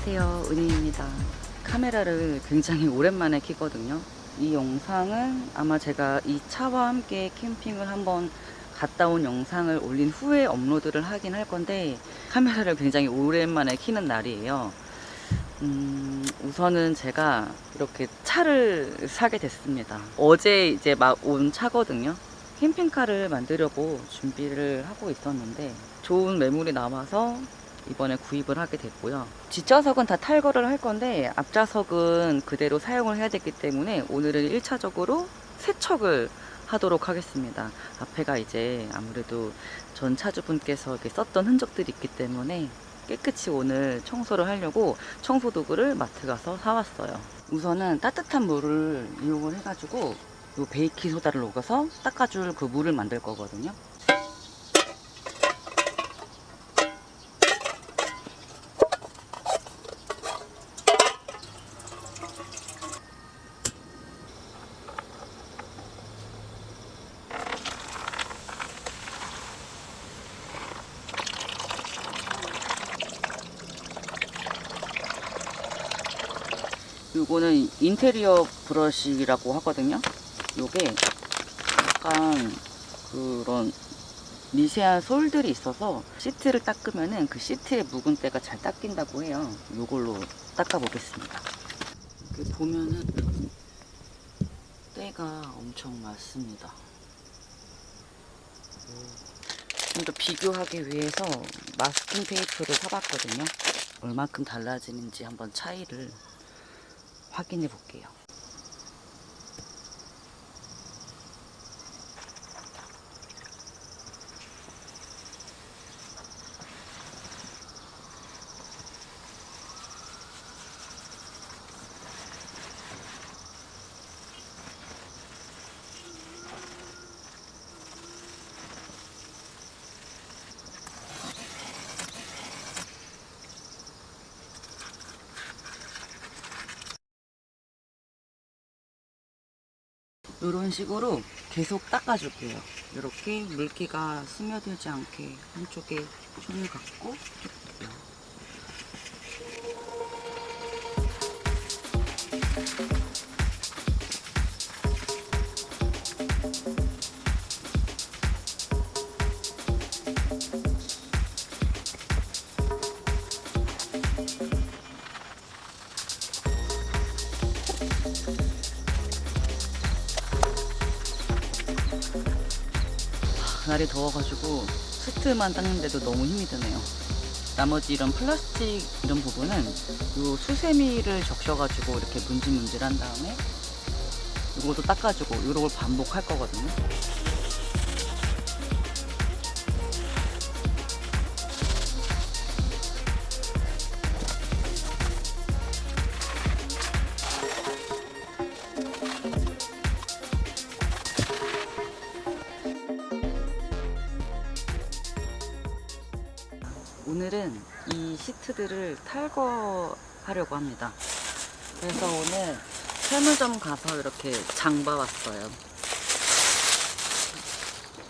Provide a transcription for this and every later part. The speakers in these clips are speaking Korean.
안녕하세요, 은희입니다. 카메라를 굉장히 오랜만에 켜거든요. 이 영상은 아마 제가 이 차와 함께 캠핑을 한번 갔다 온 영상을 올린 후에 업로드를 하긴 할 건데, 카메라를 굉장히 오랜만에 켜는 날이에요. 우선은 제가 이렇게 차를 사게 됐습니다. 어제 이제 막 온 차거든요. 캠핑카를 만들려고 준비를 하고 있었는데 좋은 매물이 나와서 이번에 구입을 하게 됐고요. 뒷좌석은 다 탈거를 할 건데 앞좌석은 그대로 사용을 해야 되기 때문에 오늘은 1차적으로 세척을 하도록 하겠습니다. 앞에가 이제 아무래도 전 차주분께서 이렇게 썼던 흔적들이 있기 때문에 깨끗이 오늘 청소를 하려고 청소 도구를 마트 가서 사왔어요. 우선은 따뜻한 물을 이용을 해가지고 요 베이킹소다를 녹여서 닦아줄 그 물을 만들 거거든요. 요거는 인테리어 브러쉬라고 하거든요. 요게 약간 그런 미세한 솔들이 있어서 시트를 닦으면은 그 시트의 묵은 때가 잘 닦인다고 해요. 요걸로 닦아 보겠습니다. 이렇게 보면은 때가 엄청 많습니다. 좀 더 비교하기 위해서 마스킹 테이프를 사봤거든요. 얼만큼 달라지는지 한번 차이를 확인해 볼게요. 이런 식으로 계속 닦아줄게요. 이렇게 물기가 스며들지 않게 한쪽에 손을 갖고 날이 더워가지고 시트만 닦는데도 너무 힘이 드네요. 나머지 이런 플라스틱 이런 부분은 요 수세미를 적셔가지고 이렇게 문질문질한 다음에 요것도 닦아주고 요런 걸 반복할 거거든요. 오늘은 이 시트들을 탈거하려고 합니다. 그래서 오늘 세무점 가서 이렇게 장 봐왔어요.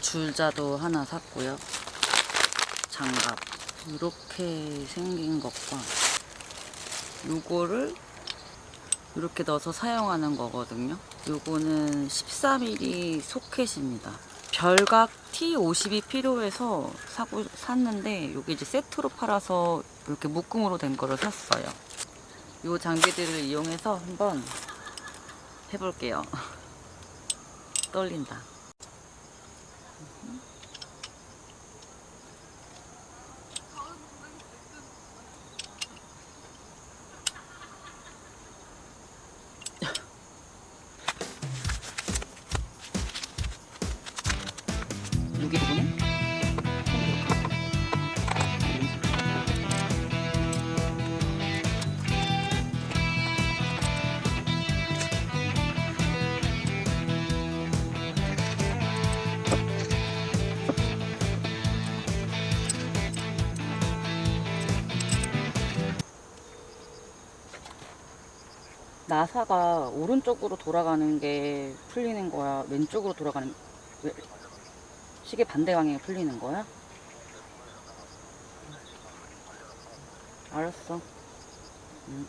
줄자도 하나 샀고요. 장갑 이렇게 생긴 것과 요거를 이렇게 넣어서 사용하는 거거든요. 요거는 14mm 소켓입니다. 별각 T50이 필요해서 샀는데 요게 이제 세트로 팔아서 이렇게 묶음으로 된 거를 샀어요. 요 장비들을 이용해서 한번 해볼게요. 떨린다. 여기 부분은 나사가 오른쪽으로 돌아가는 게 풀리는 거야? 왼쪽으로 돌아가는 시계 반대 방향에 풀리는 거야? 알았어. 음.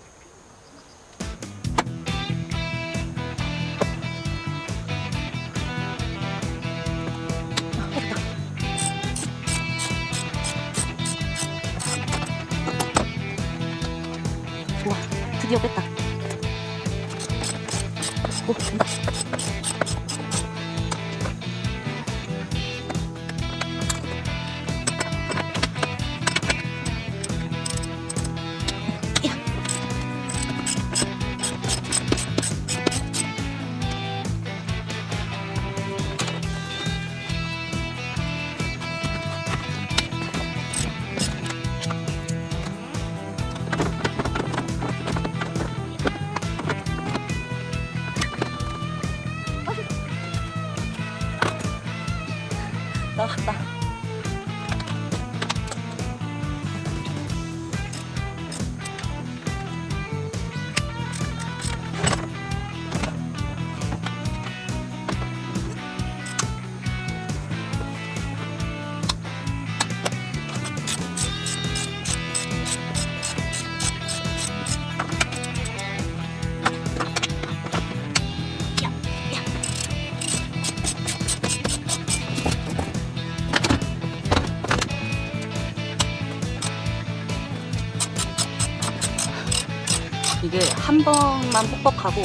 좋아, 드디어 뺐다. 오, 된다. 나왔다. 이게 한 번만 뻑뻑하고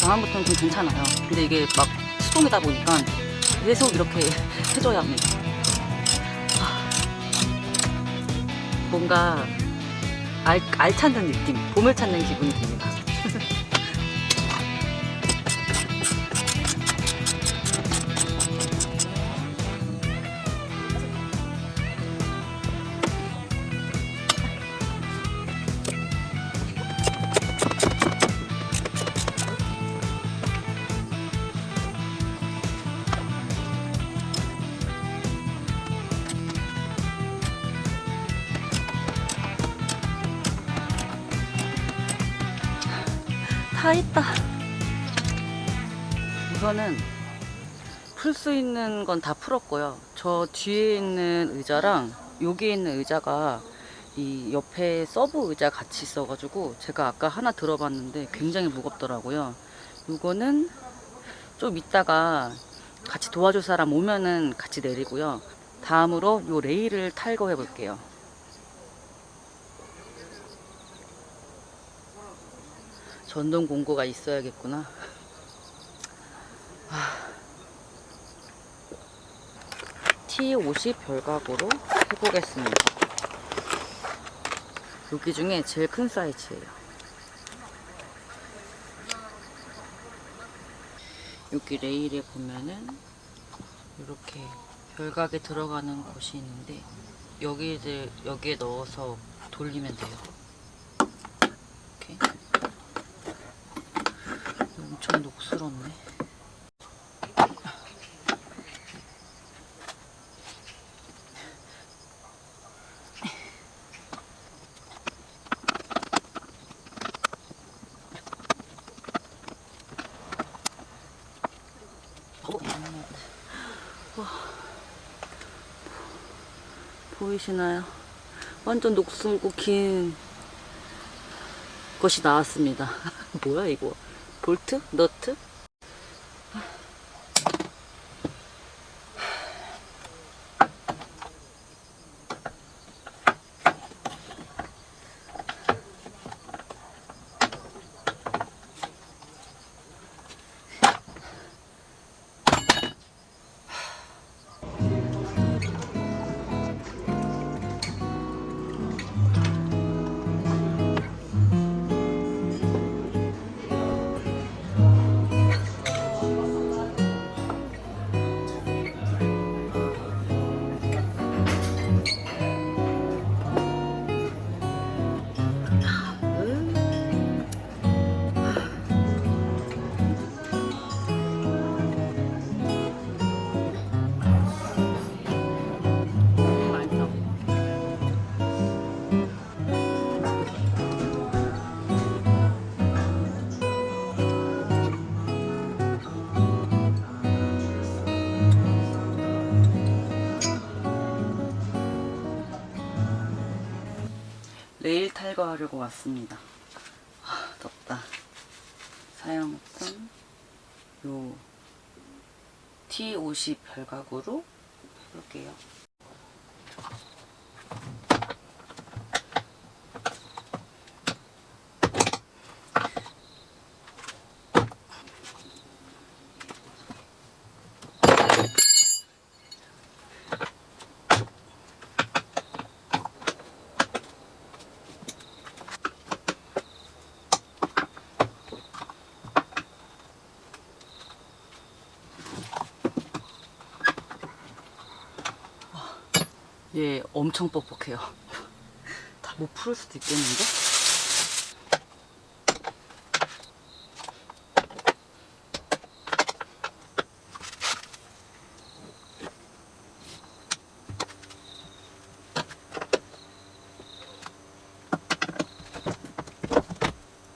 다음부터는 좀 괜찮아요. 근데 이게 막 수동이다 보니까 계속 이렇게 해줘야 합니다. 뭔가 알 찾는 느낌, 봄을 찾는 기분이 듭니다. 다 했다. 우선은 풀 수 있는 건 다 풀었고요. 저 뒤에 있는 의자랑 여기에 있는 의자가 이 옆에 서브 의자 같이 있어가지고 제가 아까 하나 들어봤는데 굉장히 무겁더라고요. 이거는 좀 이따가 같이 도와줄 사람 오면은 같이 내리고요. 다음으로 요 레일을 탈거해 볼게요. 전동 공구가 있어야겠구나. T50 별각으로 해보겠습니다. 여기 중에 제일 큰 사이즈예요. 여기 레일에 보면은 이렇게 별각에 들어가는 곳이 있는데 여기에 넣어서 돌리면 돼요. 이렇게. 엄청 녹슬었네. 보이시나요? 완전 녹슬고 긴 것이 나왔습니다. 뭐야 이거? 볼트? 너트? 레일 탈거하려고 왔습니다. 떴다. 사용했던 요 T50 별각으로 해볼게요. 얘 엄청 뻑뻑해요. 다 못 풀을 수도 있겠는데?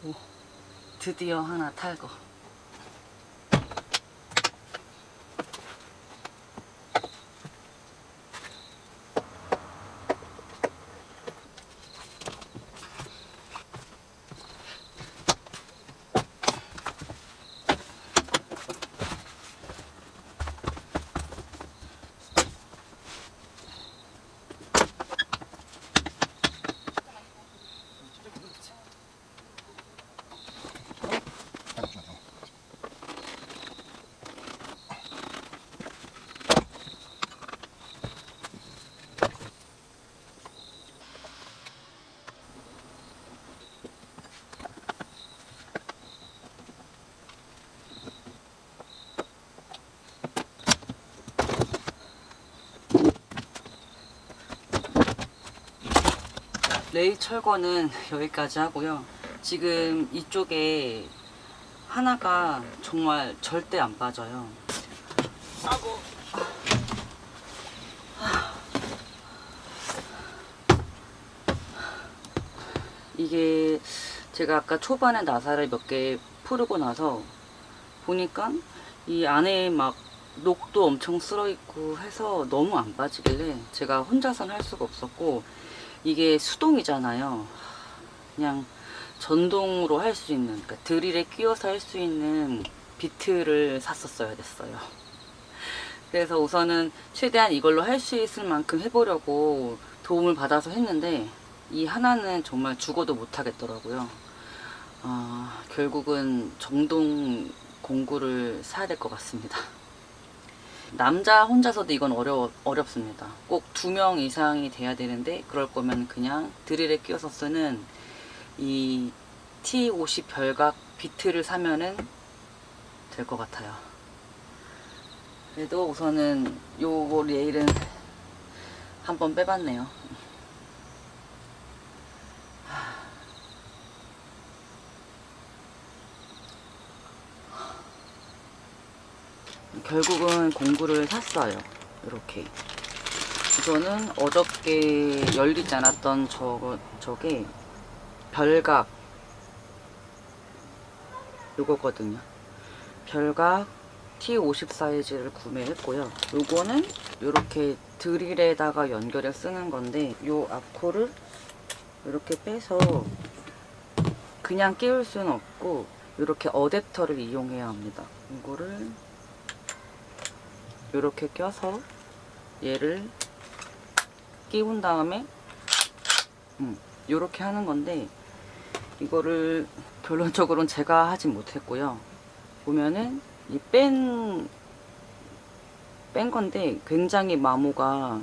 오, 드디어 하나 탈거. 레일 철거는 여기까지 하고요. 지금 이쪽에 하나가 정말 절대 안 빠져요. 아고. 이게 제가 아까 초반에 나사를 몇 개 풀고 나서 보니까 이 안에 막 녹도 엄청 쓸어 있고 해서 너무 안 빠지길래 제가 혼자서는 할 수가 없었고, 이게 수동이잖아요. 그냥 전동으로 할 수 있는, 그러니까 드릴에 끼워서 할 수 있는 비트를 샀었어야 됐어요. 그래서 우선은 최대한 이걸로 할 수 있을 만큼 해보려고 도움을 받아서 했는데, 이 하나는 정말 죽어도 못 하겠더라고요. 결국은 정동 공구를 사야 될 것 같습니다. 남자 혼자서도 이건 어렵습니다. 꼭 2명 이상이 돼야 되는데, 그럴 거면 그냥 드릴에 끼워서 쓰는 이 T50 별각 비트를 사면은 될 것 같아요. 그래도 우선은 요 레일은 한번 빼봤네요. 결국은 공구를 샀어요. 이렇게. 우선은 어저께 열리지 않았던 저게 별각 요거거든요. 별각 T50 사이즈를 구매했고요. 요거는 이렇게 드릴에다가 연결해 쓰는 건데, 요 앞코를 이렇게 빼서 그냥 끼울 수는 없고 이렇게 어댑터를 이용해야 합니다. 이거를 이렇게 껴서 얘를 끼운 다음에 이렇게 하는 건데, 이거를 결론적으로는 제가 하진 못했고요. 보면은 이 뺀 건데 굉장히 마모가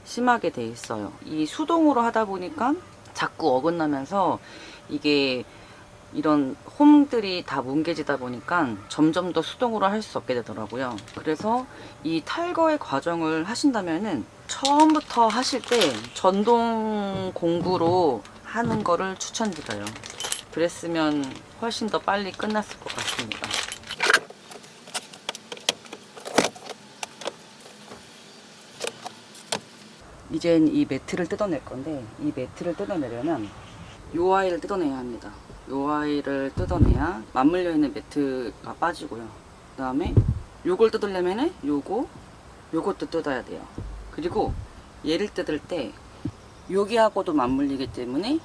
심하게 돼 있어요. 이 수동으로 하다 보니까 자꾸 어긋나면서 이게 이런 홈들이 다 뭉개지다 보니까 점점 더 수동으로 할 수 없게 되더라고요. 그래서 이 탈거의 과정을 하신다면은 처음부터 하실 때 전동 공구로 하는 거를 추천드려요. 그랬으면 훨씬 더 빨리 끝났을 것 같습니다. 이젠 이 매트를 뜯어낼 건데, 이 매트를 뜯어내려면 요 아이를 뜯어내야 합니다. 요 아이를 뜯어내야 맞물려 있는 매트가 빠지고요. 그 다음에 요걸 뜯으려면은 요것도 뜯어야 돼요. 그리고 얘를 뜯을 때 여기하고도 맞물리기 때문에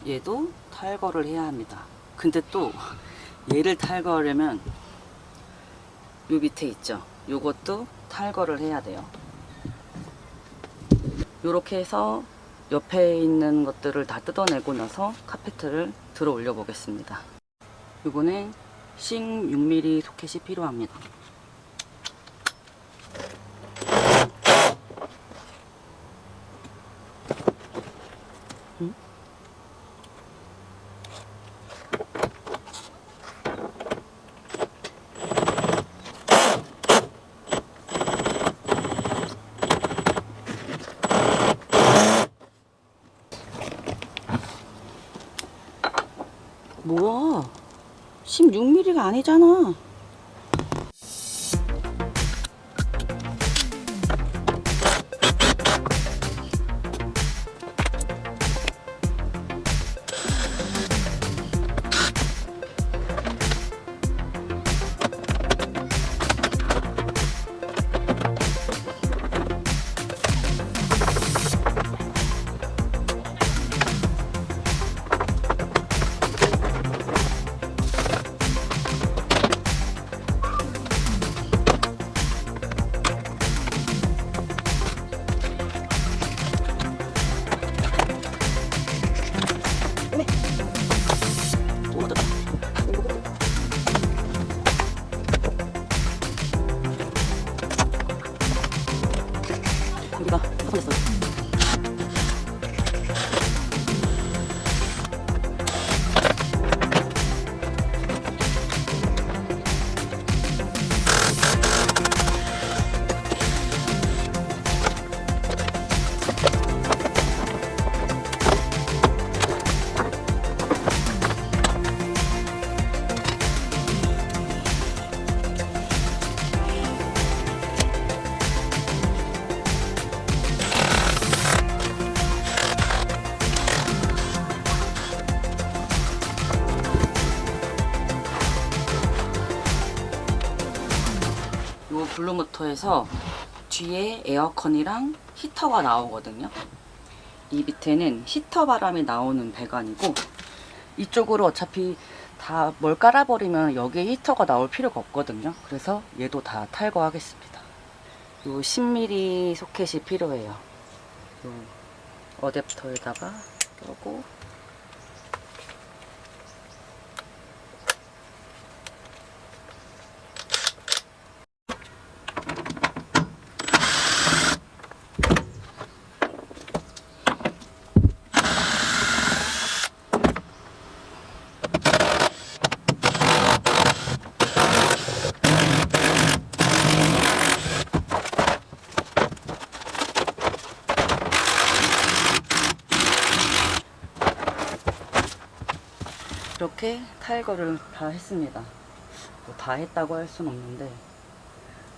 얘도 탈거를 해야 합니다. 근데 또 얘를 탈거하려면 요 밑에 있죠? 요것도 탈거를 해야 돼요. 요렇게 해서 옆에 있는 것들을 다 뜯어내고 나서 카페트를 들어 올려 보겠습니다. 요거는 싱 6mm 소켓이 필요합니다. 뭐야? 16mm가 아니잖아. 우리가 파손했어요. 요 블루모터에서 뒤에 에어컨이랑 히터가 나오거든요. 이 밑에는 히터 바람이 나오는 배관이고, 이쪽으로 어차피 다 뭘 깔아버리면 여기에 히터가 나올 필요가 없거든요. 그래서 얘도 다 탈거하겠습니다. 요 10mm 소켓이 필요해요. 요 어댑터에다가 껴고, 이렇게 탈거를 다 했습니다. 뭐 다 했다고 할 순 없는데,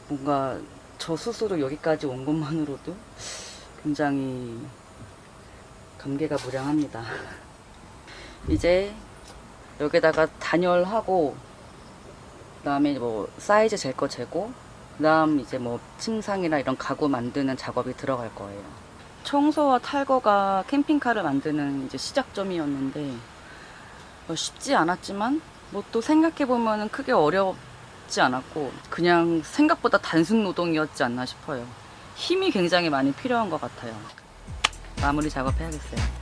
뭔가 저 스스로 여기까지 온 것만으로도 굉장히 감개가 무량합니다. 이제 여기다가 단열하고, 그 다음에 뭐 사이즈 잴 거 재고, 그 다음 이제 뭐 침상이나 이런 가구 만드는 작업이 들어갈 거예요. 청소와 탈거가 캠핑카를 만드는 이제 시작점이었는데, 쉽지 않았지만 뭐 또 생각해보면 크게 어렵지 않았고, 그냥 생각보다 단순 노동이었지 않나 싶어요. 힘이 굉장히 많이 필요한 것 같아요. 마무리 작업해야겠어요.